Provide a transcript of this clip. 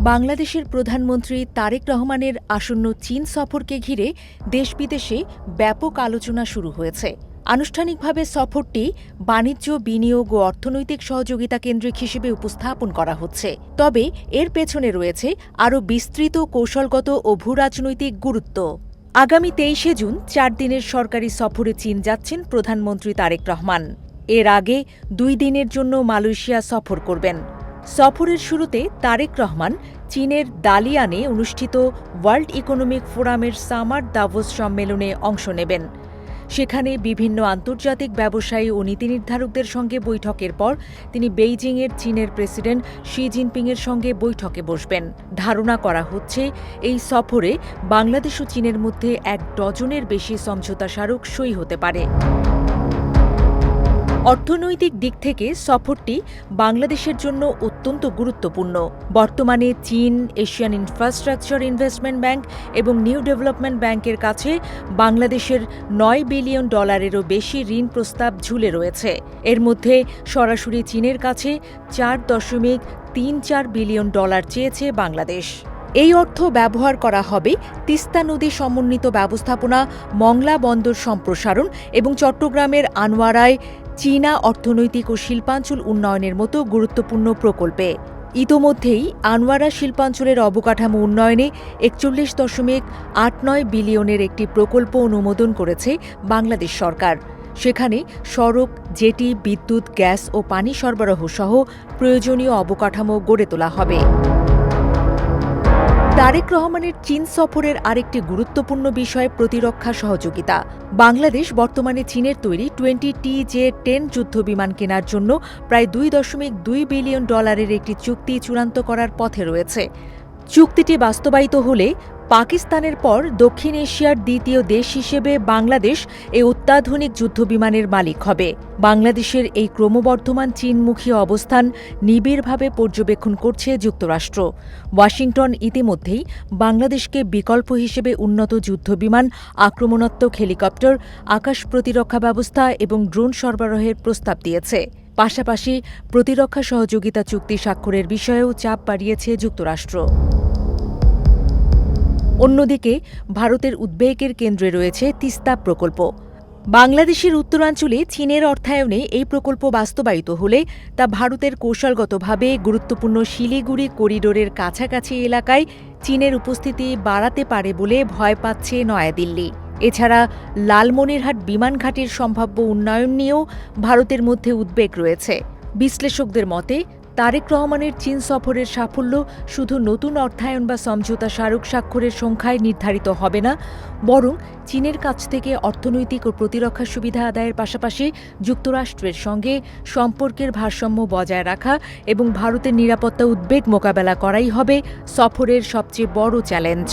বাংলাদেশের প্রধানমন্ত্রী তারেক রহমানের আসন্ন চীন সফরকে ঘিরে দেশ-বিদেশে ব্যাপক আলোচনা শুরু হয়েছে। আনুষ্ঠানিকভাবে সফরটি বাণিজ্য, বিনিয়োগ ও অর্থনৈতিক সহযোগিতা কেন্দ্রিক হিসেবে উপস্থাপন করা হচ্ছে। তবে এর পেছনে রয়েছে আরও বিস্তৃত কৌশলগত ও ভূরাজনৈতিক গুরুত্ব। আগামী ২৩শে জুন ৪ দিনের সরকারি সফরে চীন যাচ্ছেন প্রধানমন্ত্রী তারেক রহমান। এর আগে ২ দিনের জন্য মালয়েশিয়া সফর করবেন। সফরের শুরুতে তারেক রহমান চীনের দালিয়ানে অনুষ্ঠিত ওয়ার্ল্ড ইকোনমিক ফোরামের সামার দাভোস সম্মেলনে অংশ নেবেন। সেখানে বিভিন্ন আন্তর্জাতিক ব্যবসায়ী ও নীতিনির্ধারকদের সঙ্গে বৈঠকের পর তিনি বেইজিংয়ের চীনের প্রেসিডেন্ট শি জিনপিংয়ের সঙ্গে বৈঠকে বসবেন। ধারণা করা হচ্ছে এই সফরে বাংলাদেশ ও চীনের মধ্যে ১ ডজনের বেশি সমঝোতা স্মারক সই হতে পারে। অর্থনৈতিক দিক থেকে সফরটি বাংলাদেশের জন্য অত্যন্ত গুরুত্বপূর্ণ। বর্তমানে চীন, এশিয়ান ইনফ্রাস্ট্রাকচার ইনভেস্টমেন্ট ব্যাংক এবং নিউ ডেভেলপমেন্ট ব্যাংকের কাছে বাংলাদেশের $৯ বিলিয়নেরও বেশি ঋণ প্রস্তাব ঝুলে রয়েছে। এর মধ্যে সরাসরি চীনের কাছে $৪.৩৪ বিলিয়ন চেয়েছে বাংলাদেশ। এই অর্থ ব্যবহার করা হবে তিস্তা নদী সমন্বিত ব্যবস্থাপনা, মংলা বন্দর সম্প্রসারণ এবং চট্টগ্রামের আনোয়ারায় চীনা অর্থনৈতিক ও শিল্পাঞ্চল উন্নয়নের মতো গুরুত্বপূর্ণ প্রকল্পে। ইতোমধ্যেই আনোয়ারা শিল্পাঞ্চলের অবকাঠামো উন্নয়নে $৪১.৮৯ বিলিয়নের একটি প্রকল্প অনুমোদন করেছে বাংলাদেশ সরকার। সেখানে সড়ক, জেটি, বিদ্যুৎ, গ্যাস ও পানি সরবরাহ সহ প্রয়োজনীয় অবকাঠামো গড়ে তোলা হবে। তারেক রহমানের চীন সফরের আরেকটি গুরুত্বপূর্ণ বিষয় প্রতিরক্ষা সহযোগিতা। বাংলাদেশ বর্তমানে চীনের তৈরি 20TJ-10 যুদ্ধবিমান কেনার জন্য প্রায় $২.২ বিলিয়ন একটি চুক্তি চূড়ান্ত করার পথে রয়েছে। চুক্তিটি বাস্তবায়িত হলে পাকিস্তানের পর দক্ষিণ এশিয়ার দ্বিতীয় দেশ হিসেবে বাংলাদেশ এই অত্যাধুনিক যুদ্ধবিমানের মালিক হবে। বাংলাদেশের এই ক্রমবর্ধমান চীনমুখী অবস্থান নিবিড়ভাবে পর্যবেক্ষণ করছে যুক্তরাষ্ট্র। ওয়াশিংটন ইতিমধ্যেই বাংলাদেশকে বিকল্প হিসেবে উন্নত যুদ্ধবিমান, আক্রমণাত্মক হেলিকপ্টার, আকাশ প্রতিরক্ষা ব্যবস্থা এবং ড্রোন সরবরাহের প্রস্তাব দিয়েছে। পাশাপাশি প্রতিরক্ষা সহযোগিতা চুক্তি স্বাক্ষরের বিষয়েও চাপ বাড়িয়েছে যুক্তরাষ্ট্র। অন্যদিকে ভারতের উদ্বেগের কেন্দ্রে রয়েছে তিস্তা প্রকল্প। বাংলাদেশের উত্তরাঞ্চলে চীনের অর্থায়নে এই প্রকল্প বাস্তবায়িত হলে তা ভারতের কৌশলগতভাবে গুরুত্বপূর্ণ শিলিগুড়ি করিডোরের কাছাকাছি এলাকায় চীনের উপস্থিতি বাড়াতে পারে বলে ভয় পাচ্ছে নয়াদিল্লি। এছাড়া লালমনিরহাট বিমান ঘাঁটির সম্ভাব্য উন্নয়ন নিয়েও ভারতের মধ্যে উদ্বেগ রয়েছে। বিশ্লেষকদের মতে তারেক রহমানের চীন সফরের সাফল্য শুধু নতুন অর্থায়ন বা সমঝোতা স্মারক স্বাক্ষরের সংখ্যায় নির্ধারিত হবে না, বরং চীনের কাছ থেকে অর্থনৈতিক ও প্রতিরক্ষা সুবিধা আদায়ের পাশাপাশি যুক্তরাষ্ট্রের সঙ্গে সম্পর্কের ভারসাম্য বজায় রাখা এবং ভারতের নিরাপত্তা উদ্বেগ মোকাবেলা করাই হবে সফরের সবচেয়ে বড় চ্যালেঞ্জ।